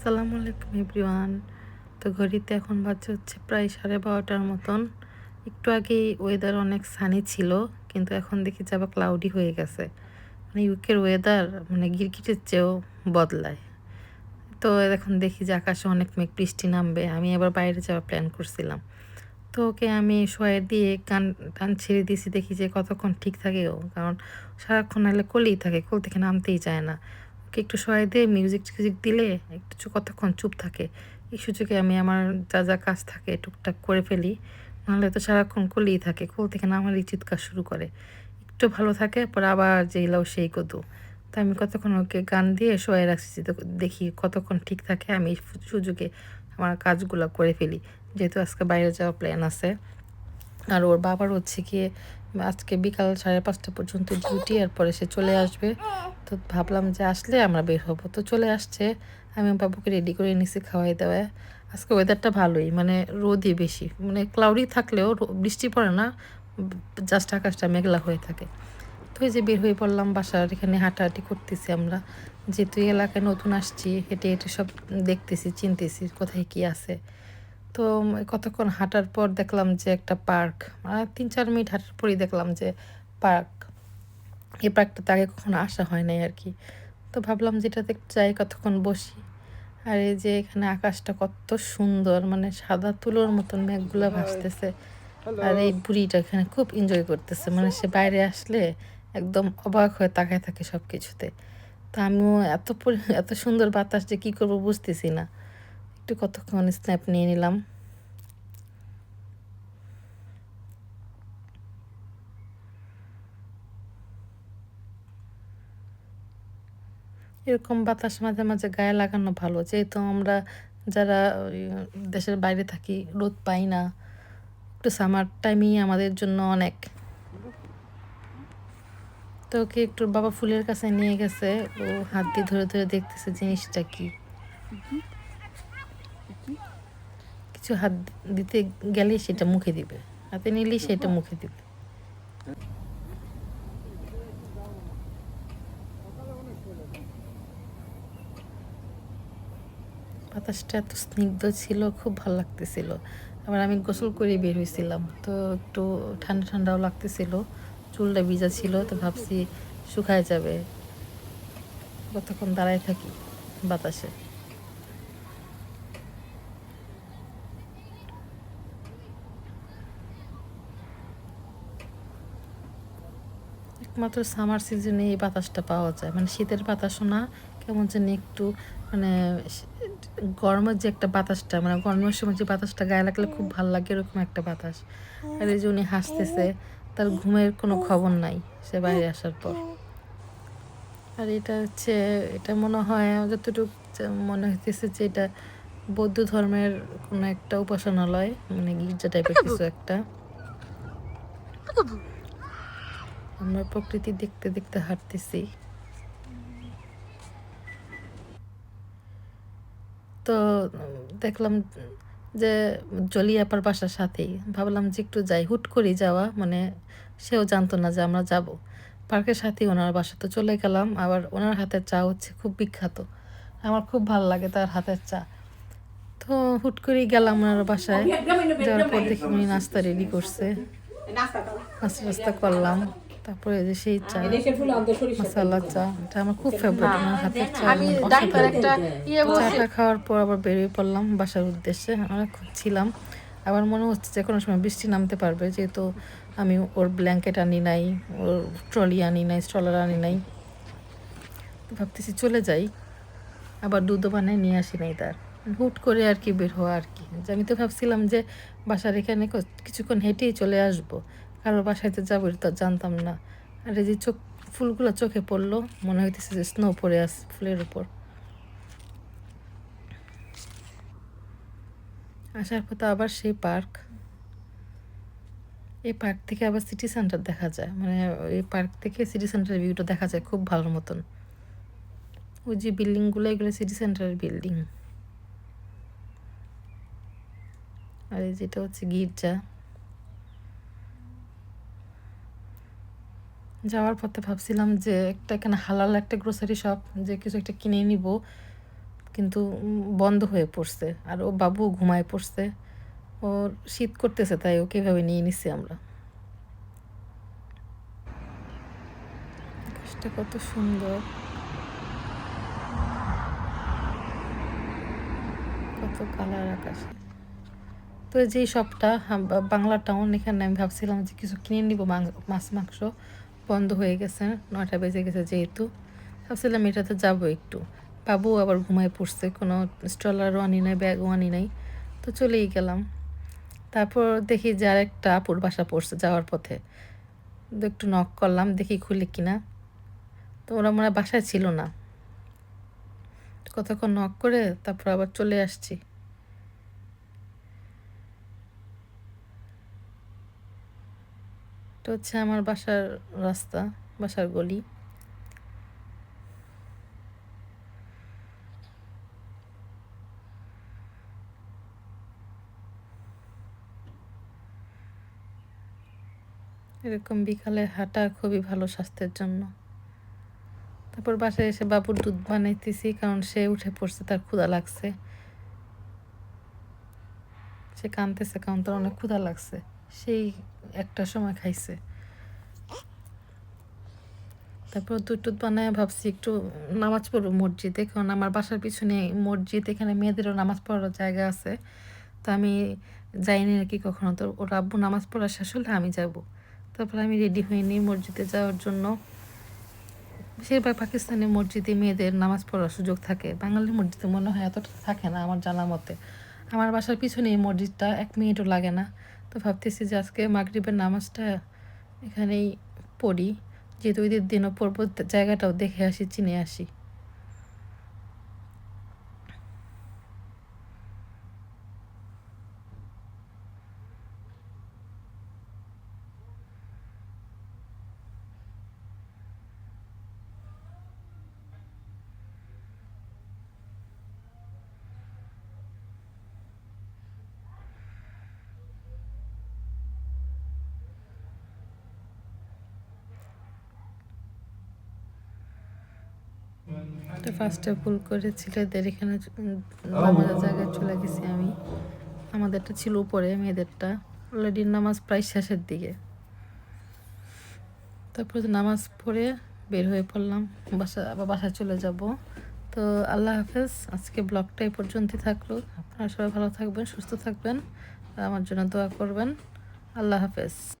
আসসালামু আলাইকুম এভরিওয়ান। তো ঘড়িতে এখন বাজে হচ্ছে প্রায় 12:30টার মতন। একটু আগেই ওয়েদার অনেক সানি ছিল, কিন্তু এখন দেখি যে আবার ক্লাউডি হয়ে গেছে। মানে ইউকের ওয়েদার মানে গিরগিটের চেয়েও বদলায়। তো এখন দেখি যে আকাশে অনেক মেঘ, বৃষ্টি নামবে। আমি এবার বাইরে যাওয়ার প্ল্যান করছিলাম। তো ওকে আমি শোয়ে দিয়ে গান টান ছেড়ে দিয়েছি, দেখি যে কতক্ষণ ঠিক থাকে ও, কারণ সারাক্ষণ নাহলে কোলেই থাকে, কোল থেকে নামতেই চায় না। ওকে একটু শোয়ে দিয়ে মিউজিক টিউজিক দিলে একটু কতক্ষণ চুপ থাকে। এই সুযোগে আমি আমার যা যা কাজ থাকে টুকটাক করে ফেলি, নাহলে তো সারাক্ষণ কোলেই থাকে, কোল থেকে নামারই চিৎকার শুরু করে। একটু ভালো থাকে, পরে আবার যেই লাও সেই কদু। তো আমি কতক্ষণ ওকে গান দিয়ে শোয়ে রাখছি, তো দেখি কতক্ষণ ঠিক থাকে। আমি এই সুযোগে আমার কাজগুলো করে ফেলি, যেহেতু আজকে বাইরে যাওয়ার প্ল্যান আছে। আর ওর বাবার হচ্ছে গিয়ে আজকে বিকাল 5:30 পর্যন্ত ডিউটি, আর পরে সে চলে আসবে। তো ভাবলাম যে আসলে আমরা বের হবো। তো চলে আসছে, আমি বাবুকে রেডি করে নিছি খাওয়াই দাওয়ায়। আজকে ওয়েদারটা ভালোই, মানে রোদই বেশি, মানে ক্লাউডি থাকলেও বৃষ্টি পড়ে না, জাস্ট আকাশটা মেঘলা হয়ে থাকে। তো এই যে বের হয়ে পড়লাম, বাসার এখানে হাঁটাহাঁটি করতেছি আমরা, যেহেতু এই এলাকায় নতুন আসছি, হেঁটে হেঁটে সব দেখতেছি, চিনতেছি কোথায় কি আছে। তো কতক্ষণ হাঁটার পর দেখলাম যে একটা পার্ক, 3-4 মিনিট হাঁটার পরেই দেখলাম যে পার্ক। এই পার্কটাতে আগে কখনো আসা হয় নাই আর কি। তো ভাবলাম যেটাতে যাই, কতক্ষণ বসি। আর এই যে এখানে আকাশটা কত সুন্দর, মানে সাদা তুলোর মতন মেঘগুলো ভাসতেছে। আর এই বুড়িটা এখানে খুব এনজয় করতেছে, মানে সে বাইরে আসলে একদম অবাক হয়ে তাকায় থাকে সব কিছুতে। তো আমিও এত সুন্দর বাতাস যে কী করবো বুঝতেছি না। একটু কতক্ষণ স্ন্যাপ নিয়ে নিলাম। এরকম বাতাস মাঝে মাঝে গায়ে লাগানো ভালো, যেহেতু আমরা যারা ওই দেশের বাইরে থাকি রোদ পাই না। একটু সামার টাইমই আমাদের জন্য অনেক। তো ওকে একটু বাবা ফুলের কাছে নিয়ে গেছে, ও হাত দিয়ে ধরে ধরে দেখতেছে জিনিসটা কি। কিছু হাত দিতে গেলেই সেটা মুখে দিবে, হাতে নিলেই সেটা মুখে দিবে। বাতাসটা এত স্নিগ্ধ ছিল, খুব ভালো লাগতেছিল। আবার আমি গোসল করে বের হয়েছিলাম, তো একটু ঠান্ডা ঠান্ডাও লাগতেছিল, চুলটা ভিজা ছিল, তো ভাবছি শুকায় যাবে, কতক্ষণ দাঁড়ায় থাকি বাতাসে। একমাত্র সামার সিজনে এই বাতাসটা পাওয়া যায়, মানে শীতের বাতাসও না, কেমন যেন একটু মানে গরমের যে একটা বাতাসটা, মানে গরমের সময় যে বাতাসটা গায়ে লাগলে খুব ভালো লাগে, এরকম একটা বাতাস। আর এই যে উনি হাসতেছে, তার ঘুমের কোনো খবর নাই সে বাইরে আসার পর। আর এটা হচ্ছে, এটা মনে হয় যতটুকু মনে হইতেছে যে এটা বৌদ্ধ ধর্মের কোনো একটা উপাসনালয়, মানে গির্জা টাইপের কিছু একটা। আমরা প্রকৃতি দেখতে দেখতে হাঁটতেছি। তো দেখলাম যে জলি আপার বাসার সাথেই, ভাবলাম যে একটু যাই, হুট করেই যাওয়া, মানে সেও জানতো না যে আমরা যাব। পার্কের সাথেই ওনার বাসা, তো চলে গেলাম। আবার ওনার হাতের চা হচ্ছে খুব বিখ্যাত, আমার খুব ভালো লাগে তার হাতের চা। তো হুট করেই গেলাম ওনার বাসায়, যাওয়ার পর দেখি উনি নাস্তা রেডি করছে, নাস্তা টাস্তা করলাম। তারপরে যে সেই চা, মশালা চা, এটা আমার খুব ফেভারিট, ওনার হাতের চা মানে অসাধারণ। চাটা খাওয়ার পর আবার বেরিয়ে পড়লাম বাসার উদ্দেশ্যে। অনেকক্ষণ ছিলাম, আবার মনে হচ্ছে যে কোনো সময় বৃষ্টি নামতে পারবে, যেহেতু আমি ওর ব্ল্যাঙ্কেট আনি নাই, ওর ট্রলি আনি নাই, স্ট্রলার আনি নাই। ভাবতেছি চলে যাই, আবার দুধও বানাই নিয়ে আসি নাই তার, হুট করে আর কি বের হওয়া আর কি। যে আমি তো ভাবছিলাম যে বাসার এখানে কিছুক্ষণ হেঁটেই চলে আসবো, কারোর বাসায় তো যাবো তো জানতাম না। আর এই যে ফুলগুলো চোখে পড়লো, মনে হইতেছে যে স্নো পড়ে আছে ফুলের উপর। আসার পর তো আবার সেই পার্ক, এই পার্ক থেকে আবার সিটি সেন্টার দেখা যায়, মানে এই পার্ক থেকে সিটি সেন্টারের ভিউটা দেখা যায় খুব ভালো মতন। ওই যে বিল্ডিংগুলো, এগুলো সিটি সেন্টারের বিল্ডিং। আর এই যেটা হচ্ছে গির্জা। যাওয়ার পথে ভাবছিলাম যে একটা এখানে হালাল একটা গ্রোসারি শপ, যে কিছু একটা কিনে নিব, কিন্তু বন্ধ হয়ে পড়ছে। আর ও বাবু ঘুমায় পড়ছে। ওর শীত করতেছে, তাই ওকে এভাবে নিয়ে নিছি আমরা। আকাশটা কত সুন্দর, কত কালার আকাশে। তো যেই শপটা বাংলা টাউন, এখানে আমি ভাবছিলাম যে কিছু কিনে নিব, মাছ মাংস। বন্ধ হয়ে গেছে, 9টা বেজে গেছে যেহেতু। ভাবছিলাম এটাতে যাবো একটু। বাবু আবার ঘুমায় পড়ছে, কোনো স্ট্রলারও আনি নাই, ব্যাগও আনি নাই, তো চলেই গেলাম। তারপর দেখি যে আরেকটা আপুর বাসা পড়ছে যাওয়ার পথে, তো একটু নক করলাম দেখি খুলে কিনা। তো ওরা মনে হয় বাসায় ছিল না, কতক্ষণ নক করে তারপর আবার চলে আসছি। এটা হচ্ছে আমার বাসার রাস্তা, বাসার গলি। এরকম বিকালে হাঁটা খুবই ভালো স্বাস্থ্যের জন্য। তারপর বাসায় এসে বাবুর দুধ বানাইতেছি, কারণ সে উঠে পড়ছে, তার ক্ষুধা লাগছে, সে কাঁদতেছে কারণ তার অনেক ক্ষুধা লাগছে, সেই একটা সময় খাইছে। তারপর দুধ টুধ বানায় ভাবছি একটু নামাজ পড়বো মসজিদে, কারণ আমার বাসার পিছনে মসজিদ, এখানে মেয়েদেরও নামাজ পড়ার জায়গা আছে। তো আমি যাইনি আর কি কখনো, তো ওর আব্বু নামাজ পড়া শেষ হলে আমি যাব। তারপর আমি রেডি হয়ে নিই মসজিদে যাওয়ার জন্য। বেশিরভাগ পাকিস্তানি মসজিদে মেয়েদের নামাজ পড়ার সুযোগ থাকে, বাঙালি মসজিদে মনে হয় এতটা থাকে না আমার জানা মতে। আমার বাসার পিছনে এই মসজিদটা 1 মিনিটও লাগে না। তো ভাবতেছি যে আজকে মাগরিবের নামাজটা এখানেই পড়ি, যেহেতু ঈদের দিনও পড়বো, জায়গাটাও দেখে আসি, চিনে আসি। তো ফার্স্টে ভুল করে ছেলেদের এখানে নামাজের জায়গায় চলে গেছি আমি। আমাদেরটা ছিল উপরে, মেয়েদেরটা অলরেডি নামাজ প্রায় শেষের দিকে। তারপর নামাজ পড়ে বের হয়ে পড়লাম, আবার বাসায় চলে যাব। তো আল্লাহ হাফেজ, আজকে ব্লগটা এই পর্যন্তই থাকলো। আপনারা সবাই ভালো থাকবেন, সুস্থ থাকবেন, আমার জন্য দোয়া করবেন। আল্লাহ হাফেজ।